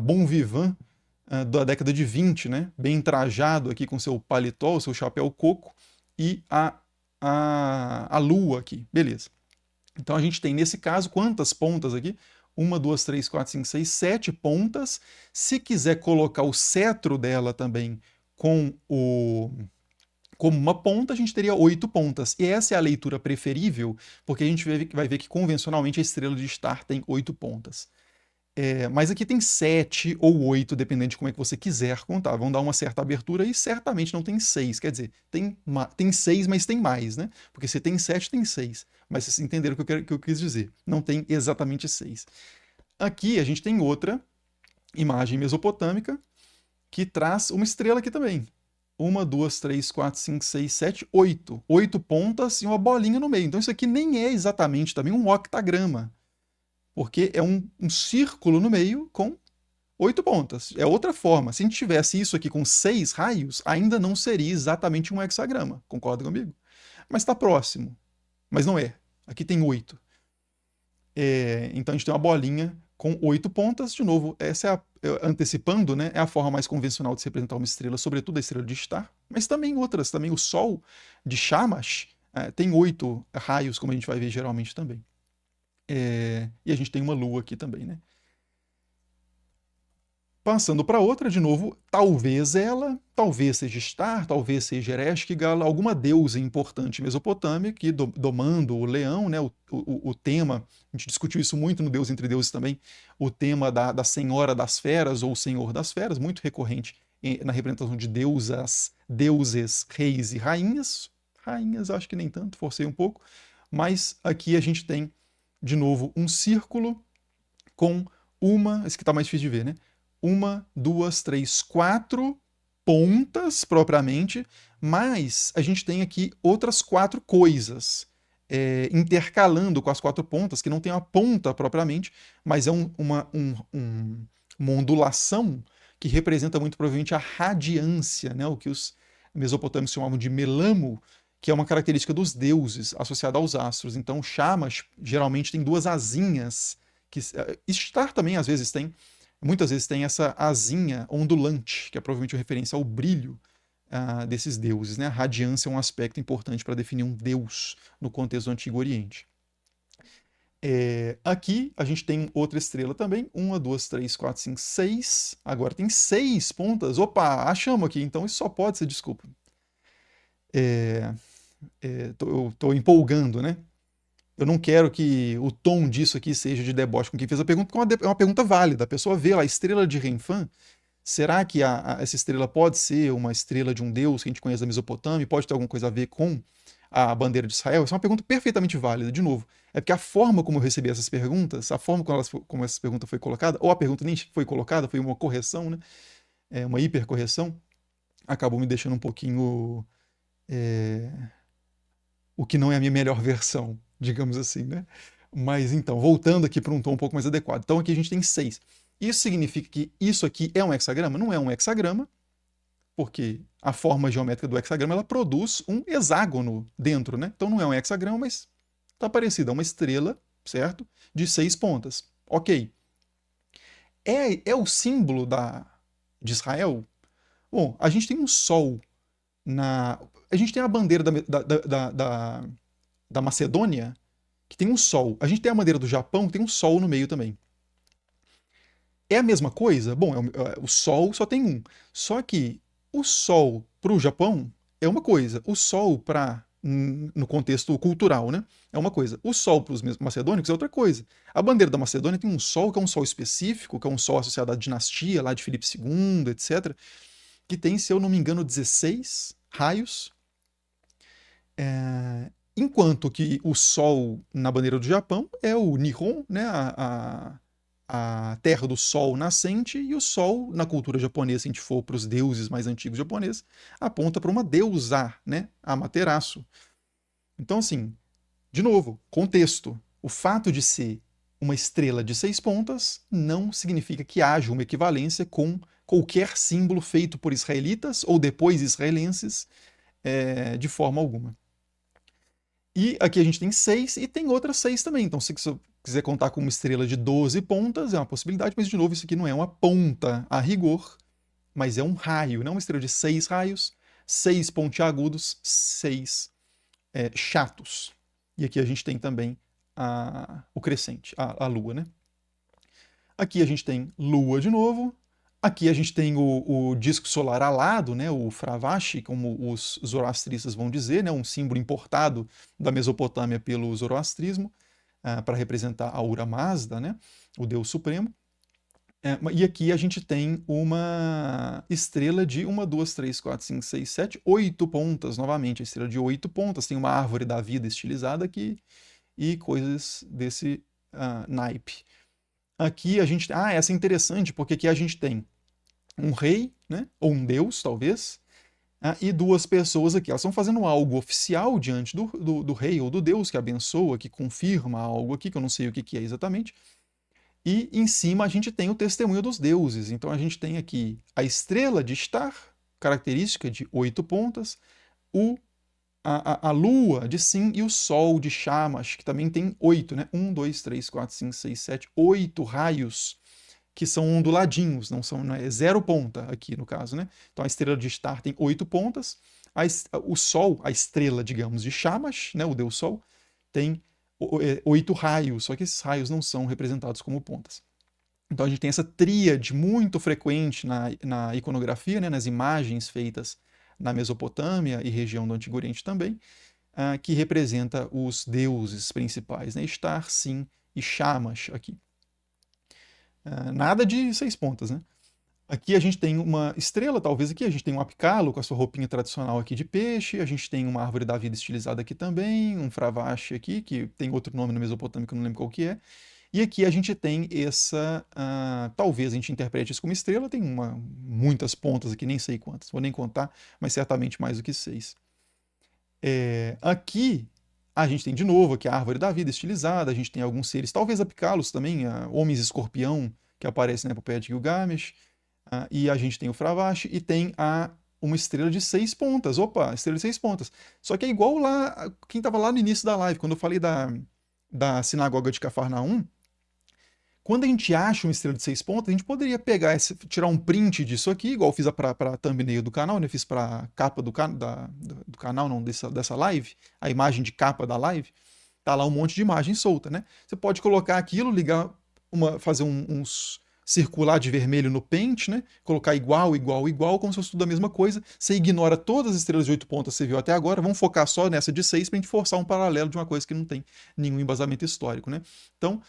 bon vivant da década de 20, né? Bem trajado aqui com seu paletó, o seu chapéu coco e a lua aqui. Beleza. Então a gente tem, nesse caso, quantas pontas aqui? 1, 2, 3, 4, 5, 6, 7 pontas. Se quiser colocar o cetro dela também como uma ponta, a gente teria 8 pontas. E essa é a leitura preferível, porque a gente vai ver que convencionalmente a estrela de Star tem 8 pontas. Mas aqui tem 7 ou 8, dependendo de como é que você quiser contar. Vão dar uma certa abertura e certamente não tem 6. Quer dizer, tem 6, mas tem mais, né? Porque se tem 7, tem 6. Mas vocês entenderam o que eu quis dizer. Não tem exatamente 6. Aqui a gente tem outra imagem mesopotâmica que traz uma estrela aqui também. 1, 2, 3, 4, 5, 6, 7, 8. 8 pontas e uma bolinha no meio. Então isso aqui nem é exatamente também um octagrama, porque é um círculo no meio com 8 pontas. É outra forma. Se a gente tivesse isso aqui com 6 raios, ainda não seria exatamente um hexagrama. Concorda comigo? Mas está próximo. Mas não é. Aqui tem 8. Então a gente tem uma bolinha com 8 pontas. De novo, essa antecipando, né, é a forma mais convencional de se representar uma estrela, sobretudo a estrela de Star, mas também outras. Também o Sol de Shamash tem 8 raios, como a gente vai ver geralmente também. E a gente tem uma lua aqui também, né? Passando para outra, de novo, talvez seja Star, talvez seja Ereshkigal, alguma deusa importante mesopotâmica que domando o leão, né? O tema, a gente discutiu isso muito no Deus Entre Deuses também, o tema da Senhora das Feras ou Senhor das Feras, muito recorrente na representação de deusas, deuses, reis e rainhas. Rainhas, acho que nem tanto, forcei um pouco, mas aqui a gente tem, de novo, um círculo com esse que está mais difícil de ver, né? 1, 2, 3, 4 pontas propriamente, mas a gente tem aqui outras 4 coisas intercalando com as 4 pontas, que não tem uma ponta propriamente, mas é uma ondulação que representa muito provavelmente a radiância, né? O que os mesopotâmicos chamavam de melamo, que é uma característica dos deuses associada aos astros. Então, Shamash geralmente tem 2 asinhas, Ishtar também às vezes tem, muitas vezes tem essa asinha ondulante, que é provavelmente uma referência ao brilho desses deuses, né? A radiância é um aspecto importante para definir um deus no contexto do Antigo Oriente. Aqui a gente tem outra estrela também, 1, 2, 3, 4, 5, 6. Agora tem 6 pontas. Opa, achamos aqui, então isso só pode ser, desculpa. Eu estou empolgando, né? Eu não quero que o tom disso aqui seja de deboche com quem fez a pergunta, porque é uma pergunta válida. A pessoa vê lá a estrela de Renfan. Será que essa estrela pode ser uma estrela de um deus que a gente conhece da Mesopotâmia? Pode ter alguma coisa a ver com a bandeira de Israel? Essa é uma pergunta perfeitamente válida. De novo, é porque a forma como eu recebi essas perguntas, a forma como essa pergunta foi colocada, ou a pergunta nem foi colocada, foi uma correção, né? Uma hipercorreção. acabou me deixando um pouquinho o que não é a minha melhor versão, digamos assim, né? Mas então, voltando aqui para um tom um pouco mais adequado. Então aqui a gente tem 6. Isso significa que isso aqui é um hexagrama? Não é um hexagrama, porque a forma geométrica do hexagrama ela produz um hexágono dentro, né? Então não é um hexagrama, mas está parecido, é uma estrela, certo? De 6 pontas. Ok. É o símbolo de Israel? Bom, a gente tem um sol na. A gente tem a bandeira da Macedônia, que tem um sol. A gente tem a bandeira do Japão, que tem um sol no meio também. É a mesma coisa? Bom, o sol só tem um. Só que o sol para o Japão é uma coisa. O sol para no contexto cultural, né? É uma coisa. O sol para os macedônicos é outra coisa. A bandeira da Macedônia tem um sol que é um sol específico, que é um sol associado à dinastia lá de Filipe II, etc., que tem, se eu não me engano, 16 raios. Enquanto que o sol na bandeira do Japão é o Nihon, né? A terra do sol nascente, e o sol, na cultura japonesa, se a gente for para os deuses mais antigos japoneses, aponta para uma deusa, né? Amaterasu. Então, assim, de novo, contexto. O fato de ser uma estrela de 6 pontas não significa que haja uma equivalência com qualquer símbolo feito por israelitas ou depois israelenses de forma alguma. E aqui a gente tem 6 e tem outras 6 também. Então, se você quiser contar com uma estrela de 12 pontas, é uma possibilidade, mas de novo, isso aqui não é uma ponta a rigor, mas é um raio, não uma estrela de 6 raios, 6 pontiagudos, 6 chatos. E aqui a gente tem também o crescente, a lua, né? Aqui a gente tem lua de novo. Aqui a gente tem o disco solar alado, né, o Fravashi, como os zoroastristas vão dizer, né, um símbolo importado da Mesopotâmia pelo zoroastrismo, para representar a Ahura Mazda, né, o Deus Supremo. E aqui a gente tem uma estrela de 1, 2, 3, 4, 5, 6, 7, 8 pontas, novamente, a estrela de 8 pontas. Tem uma árvore da vida estilizada aqui e coisas desse naipe. Aqui a gente. Essa é interessante, porque aqui a gente tem um rei, né? Ou um deus, talvez, e duas pessoas aqui. Elas estão fazendo algo oficial diante do rei ou do deus que abençoa, que confirma algo aqui, que eu não sei o que é exatamente. E em cima a gente tem o testemunho dos deuses. Então a gente tem aqui a estrela de Star, característica de 8 pontas, a lua de Sim e o sol de Shamash, que também tem 8, né? 1, 2, 3, 4, 5, 6, 7, 8 raios que são onduladinhos, não é zero ponta aqui no caso, né? Então a estrela de Star tem 8 pontas, o Sol, a estrela, digamos, de Shamash, né, o Deus Sol, tem 8 raios, só que esses raios não são representados como pontas. Então a gente tem essa tríade muito frequente na iconografia, né, nas imagens feitas na Mesopotâmia e região do Antigo Oriente também, que representa os deuses principais, né? Star, Sim e Shamash aqui. Nada de 6 pontas, né? Aqui a gente tem uma estrela, talvez aqui, a gente tem um apicalo com a sua roupinha tradicional aqui de peixe, a gente tem uma árvore da vida estilizada aqui também, um fravache aqui, que tem outro nome no Mesopotâmico, eu não lembro qual que é. E aqui a gente tem talvez a gente interprete isso como estrela, tem muitas pontas aqui, nem sei quantas, vou nem contar, mas certamente mais do que 6. Aqui a gente tem de novo aqui a árvore da vida estilizada, a gente tem alguns seres, talvez apicalos também, homens escorpião que aparecem na epopeia de Gilgamesh, e a gente tem o Fravashi e tem uma estrela de 6 pontas. Opa, estrela de 6 pontas. Só que é igual lá, quem estava lá no início da live, quando eu falei da sinagoga de Cafarnaum, quando a gente acha uma estrela de 6 pontas, a gente poderia pegar, tirar um print disso aqui, igual eu fiz para a thumbnail do canal, né? Eu fiz para a capa do canal, não, dessa live, a imagem de capa da live. Tá lá um monte de imagem solta, né? Você pode colocar aquilo, ligar, fazer uns circular de vermelho no Paint, né? Colocar igual, igual, igual, como se fosse tudo a mesma coisa. Você ignora todas as estrelas de 8 pontas que você viu até agora. Vamos focar só nessa de 6 para a gente forçar um paralelo de uma coisa que não tem nenhum embasamento histórico, né? Então,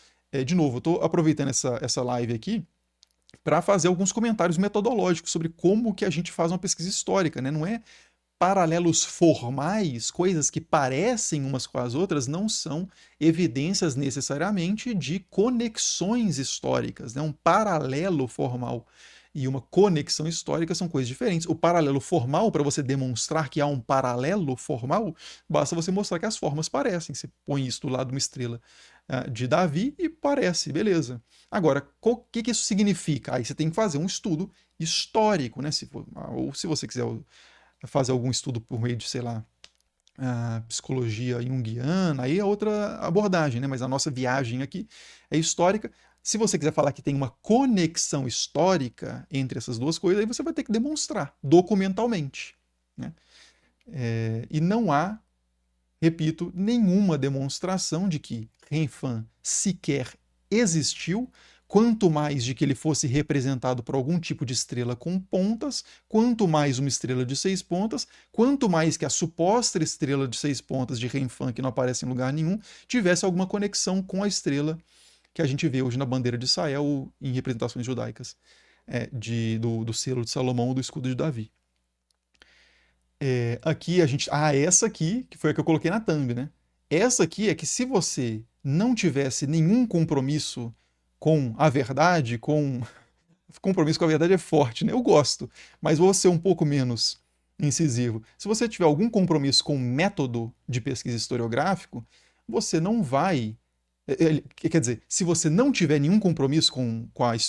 de novo, eu estou aproveitando essa live aqui para fazer alguns comentários metodológicos sobre como que a gente faz uma pesquisa histórica, né? Não é paralelos formais, coisas que parecem umas com as outras, não são evidências necessariamente de conexões históricas, né? Um paralelo formal. e uma conexão histórica são coisas diferentes. O paralelo formal, para você demonstrar que há um paralelo formal, basta você mostrar que as formas parecem. Você põe isso do lado de uma estrela de Davi e parece, beleza. Agora, o que isso significa? Aí você tem que fazer um estudo histórico, né? Ou se você quiser fazer algum estudo por meio de, sei lá, a psicologia junguiana, aí é outra abordagem, né? Mas a nossa viagem aqui é histórica. Se você quiser falar que tem uma conexão histórica entre essas duas coisas, aí você vai ter que demonstrar documentalmente, né? E não há, repito, nenhuma demonstração de que Renfan sequer existiu, quanto mais de que ele fosse representado por algum tipo de estrela com pontas, quanto mais uma estrela de 6 pontas, quanto mais que a suposta estrela de 6 pontas de Renfan, que não aparece em lugar nenhum, tivesse alguma conexão com a estrela que a gente vê hoje na bandeira de Israel em representações judaicas, do selo de Salomão ou do escudo de Davi. Aqui a gente. Essa aqui, que foi a que eu coloquei na thumb, né? Essa aqui é que se você não tivesse nenhum compromisso com a verdade, compromisso com a verdade é forte, né? Eu gosto, mas vou ser um pouco menos incisivo. Se você tiver algum compromisso com o método de pesquisa historiográfico, você não vai. Quer dizer, se você não tiver nenhum compromisso com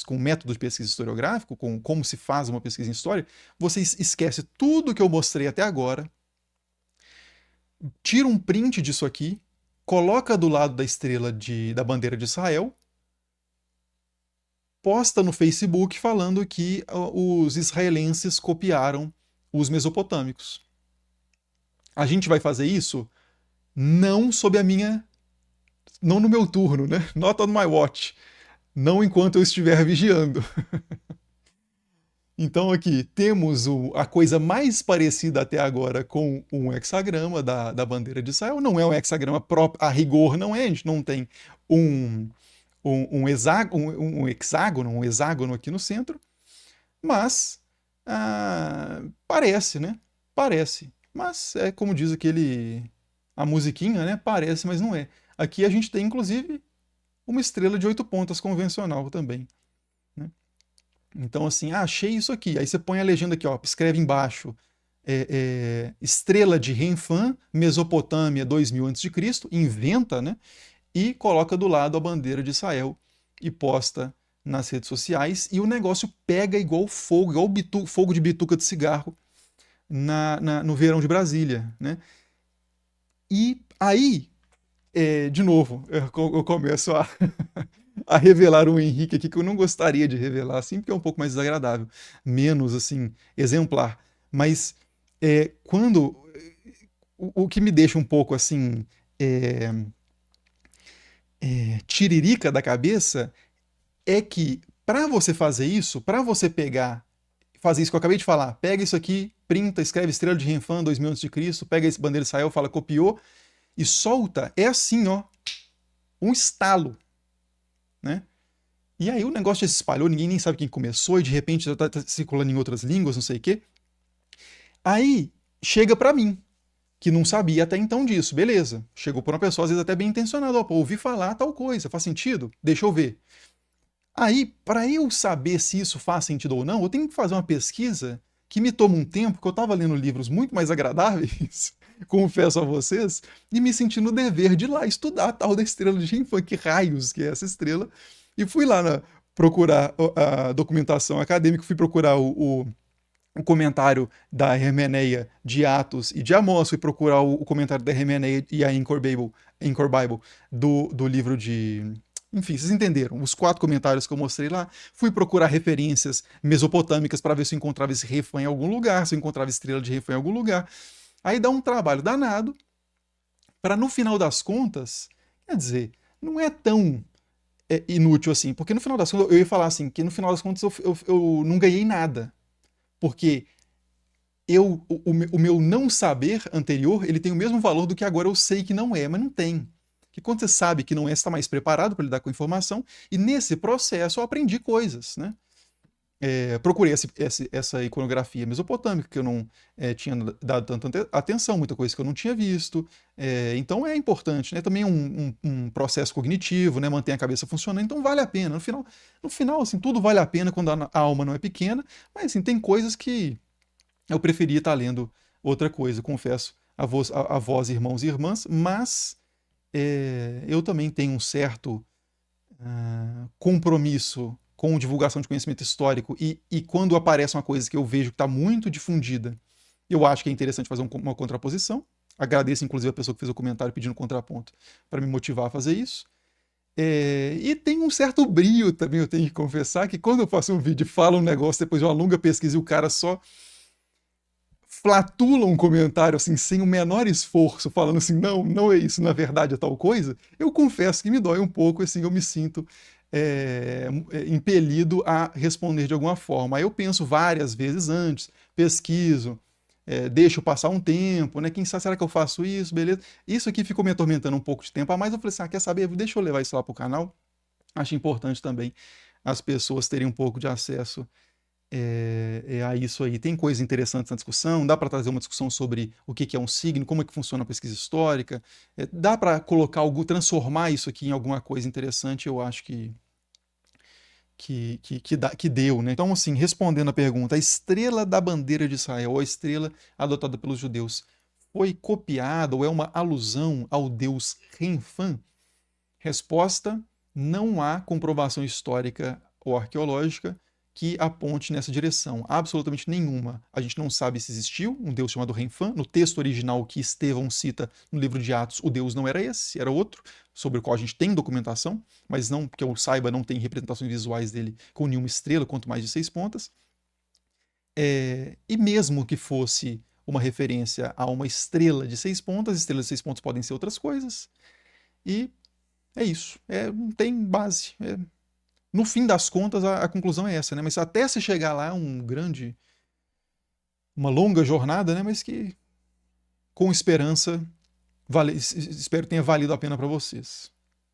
o método de pesquisa historiográfico, com como se faz uma pesquisa em história, você esquece tudo que eu mostrei até agora, tira um print disso aqui, coloca do lado da estrela da bandeira de Israel, posta no Facebook falando que os israelenses copiaram os mesopotâmicos. A gente vai fazer isso não sob a minha. Não no meu turno, né? Not on my watch. Não enquanto eu estiver vigiando. Então aqui temos a coisa mais parecida até agora com um hexagrama da bandeira de Israel. Não é um hexagrama próprio, a rigor não é, a gente não tem um hexágono aqui no centro, mas parece, né? Parece. Mas é como diz a musiquinha, né? Parece, mas não é. Aqui a gente tem, inclusive, uma estrela de 8 pontas convencional também, né? Então, assim, achei isso aqui. Aí você põe a legenda aqui, ó, escreve embaixo, estrela de Renfan, Mesopotâmia, 2000 a.C., inventa, né? E coloca do lado a bandeira de Israel e posta nas redes sociais. E o negócio pega igual fogo, igual fogo de bituca de cigarro no verão de Brasília, né? E aí, de novo, eu começo a revelar um Henrique aqui que eu não gostaria de revelar, assim, porque é um pouco mais desagradável, menos, assim, exemplar. Mas quando... O que me deixa um pouco, assim, tiririca da cabeça é que, para você fazer isso, para você fazer isso que eu acabei de falar, pega isso aqui, printa, escreve estrela de Renfan, 2000 a.C., pega esse bandeira de Israel, fala copiou, e solta, é assim, ó, um estalo, né? E aí o negócio já se espalhou, ninguém nem sabe quem começou, e de repente já tá circulando em outras línguas, não sei o quê. Aí chega para mim, que não sabia até então disso, beleza. Chegou por uma pessoa, às vezes até bem intencionada, ó, pô, ouvi falar tal coisa, faz sentido? Deixa eu ver. Aí, para eu saber se isso faz sentido ou não, eu tenho que fazer uma pesquisa que me toma um tempo, porque eu estava lendo livros muito mais agradáveis, confesso a vocês, e me senti no dever de ir lá estudar a tal da estrela de Renfan, que raios que é essa estrela, e fui lá procurar a documentação acadêmica, fui procurar o comentário da Hermeneia de Atos e de Amós, fui procurar o comentário da Hermeneia e a Anchor Bible do livro de... Enfim, vocês entenderam. Os 4 comentários que eu mostrei lá. Fui procurar referências mesopotâmicas para ver se eu encontrava esse Renfan em algum lugar, se eu encontrava estrela de Renfan em algum lugar. Aí dá um trabalho danado para, no final das contas, quer dizer, não é tão inútil assim. Porque no final das contas, eu ia falar assim, que no final das contas eu não ganhei nada. Porque o meu não saber anterior, ele tem o mesmo valor do que agora eu sei que não é, mas não tem. Que quando você sabe que não é, você está mais preparado para lidar com a informação, e nesse processo eu aprendi coisas, né? procurei essa iconografia mesopotâmica, que eu não tinha dado tanta atenção, muita coisa que eu não tinha visto. Então é importante, né? Também um processo cognitivo, né? Mantém a cabeça funcionando, então vale a pena. No final assim, tudo vale a pena quando a alma não é pequena, mas assim, tem coisas que eu preferia estar lendo outra coisa, confesso a vós, irmãos e irmãs, mas eu também tenho um certo compromisso com divulgação de conhecimento histórico e quando aparece uma coisa que eu vejo que está muito difundida, eu acho que é interessante fazer uma contraposição. Agradeço, inclusive, a pessoa que fez o comentário pedindo contraponto para me motivar a fazer isso. E tem um certo brio também, eu tenho que confessar, que quando eu faço um vídeo e falo um negócio depois de uma longa pesquisa e o cara só flatula um comentário assim, sem o menor esforço, falando assim, não, não é isso, na verdade é tal coisa, eu confesso que me dói um pouco, assim, eu me sinto impelido a responder de alguma forma. Aí eu penso várias vezes antes, pesquiso, deixo passar um tempo, né? Quem sabe, será que eu faço isso? Beleza. Isso aqui ficou me atormentando um pouco de tempo, mas eu falei assim, quer saber? Deixa eu levar isso lá pro canal. Acho importante também as pessoas terem um pouco de acesso a isso aí. Tem coisas interessantes na discussão, dá para trazer uma discussão sobre o que é um signo, como é que funciona a pesquisa histórica, dá para colocar algo, transformar isso aqui em alguma coisa interessante, eu acho que deu, né? Então, assim, respondendo a pergunta, a estrela da bandeira de Israel, ou a estrela adotada pelos judeus, foi copiada ou é uma alusão ao deus Renfã? Resposta: não há comprovação histórica ou arqueológica que aponte nessa direção. Absolutamente nenhuma. A gente não sabe se existiu um deus chamado Renfã. No texto original que Estevão cita no livro de Atos, o deus não era esse, era outro, sobre o qual a gente tem documentação, mas não, que eu saiba, não tem representações visuais dele com nenhuma estrela, quanto mais de 6 pontas. E mesmo que fosse uma referência a uma estrela de 6 pontas, estrelas de 6 pontos podem ser outras coisas. E é isso. Não tem base. No fim das contas, a conclusão é essa, né? Mas até se chegar lá é uma longa jornada, né? Mas que com esperança, espero que tenha valido a pena para vocês.